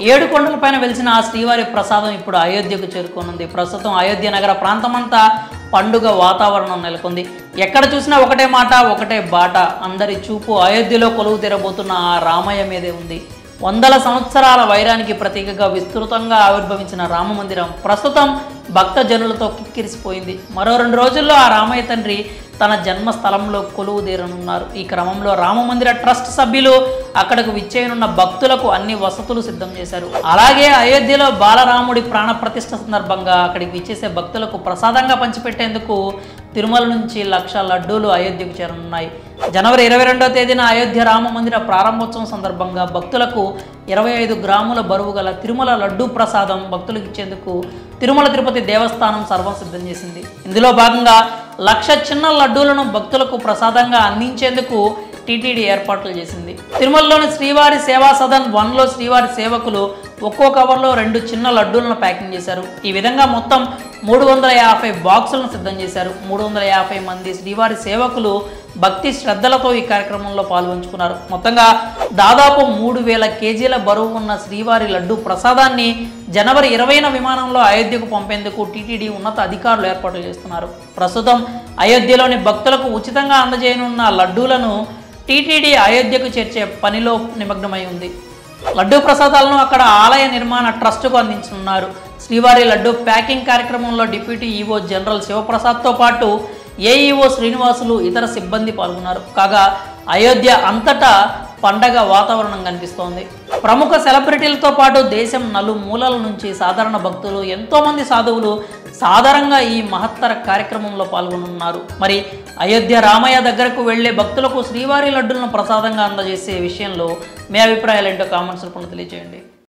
ఏడు కొండలపైన వెలిసిన ఆ శ్రీవారి ప్రసాదం ఇప్పుడు అయోధ్యకు చేరుకోనుంది. ప్రస్తుతం అయోధ్య నగర ప్రాంతమంతా పండుగ వాతావరణం నెలకొంది. ఎక్కడ చూసినా ఒకటే మాట, ఒకటే బాట. అందరి చూపు అయోధ్యలో కొలువు తీరబోతున్న ఆ రామయ్య మీదే ఉంది. వందల సంవత్సరాల వైరానికి ప్రతీకగా విస్తృతంగా ఆవిర్భవించిన రామమందిరం ప్రస్తుతం భక్తజనులతో కిక్కిరిసిపోయింది. మరో 2 రోజుల్లో ఆ రామయ్య తండ్రి తన జన్మస్థలంలో కొలువు తీరనున్నారు. ఈ క్రమంలో రామమందిర ట్రస్ట్ సభ్యులు అక్కడకు విచ్చేయనున్న భక్తులకు అన్ని వసతులు సిద్ధం చేశారు. అలాగే అయోధ్యలో బాలరాముడి ప్రాణ ప్రతిష్ఠ సందర్భంగా అక్కడికి విచ్చేసే భక్తులకు ప్రసాదంగా పంచిపెట్టేందుకు తిరుమల నుంచి 1,00,000 లడ్డూలు అయోధ్యకు చేరనున్నాయి. జనవరి 22వ తేదీన అయోధ్య రామ మందిర ప్రారంభోత్సవం సందర్భంగా భక్తులకు 25 గ్రాముల బరువు గల తిరుమల లడ్డూ ప్రసాదం భక్తులకు ఇచ్చేందుకు తిరుమల తిరుపతి దేవస్థానం సర్వం సిద్ధం చేసింది. ఇందులో భాగంగా 1,00,000 చిన్న లడ్డూలను భక్తులకు ప్రసాదంగా అందించేందుకు టీటీడీ ఏర్పాట్లు చేసింది. తిరుమలలోని శ్రీవారి సేవా సదన్ 1లో శ్రీవారి సేవకులు ఒక్కో కవర్లో 2 చిన్న లడ్డూలను ప్యాకింగ్ చేశారు. ఈ విధంగా మొత్తం 350 బాక్సులను సిద్ధం చేశారు. 350 మంది శ్రీవారి సేవకులు భక్తి శ్రద్ధలతో ఈ కార్యక్రమంలో పాల్గొంచుకున్నారు. మొత్తంగా దాదాపు 3,000 కేజీల బరువు ఉన్న శ్రీవారి లడ్డు ప్రసాదాన్ని జనవరి 20న విమానంలో అయోధ్యకు పంపేందుకు టీటీడీ ఉన్నత అధికారులు ఏర్పాట్లు చేస్తున్నారు. ప్రస్తుతం అయోధ్యలోని భక్తులకు ఉచితంగా అందజేయనున్న లడ్డూలను టీటీడీ అయోధ్యకు చేర్చే పనిలో నిమగ్నమై ఉంది. లడ్డూ ప్రసాదాలను అక్కడ ఆలయ నిర్మాణ ట్రస్టుకు అందించనున్నారు. శ్రీవారి లడ్డూ ప్యాకింగ్ కార్యక్రమంలో డిప్యూటీ ఈవో జనరల్ శివప్రసాద్తో పాటు ఏఈఓ శ్రీనివాసులు, ఇతర సిబ్బంది పాల్గొన్నారు. కాగా అయోధ్య అంతటా పండగ వాతావరణం కనిపిస్తోంది. ప్రముఖ సెలబ్రిటీలతో పాటు దేశం నలుమూలల నుంచి సాధారణ భక్తులు, ఎంతోమంది సాధువులు సాధారణంగా ఈ మహత్తర కార్యక్రమంలో పాల్గొనున్నారు. మరి అయోధ్య రామయ్య దగ్గరకు వెళ్లే భక్తులకు శ్రీవారి లడ్డులను ప్రసాదంగా అందజేసే విషయంలో మీ అభిప్రాయాలు ఏంటో కామెంట్స్ రూపంలో తెలియజేయండి.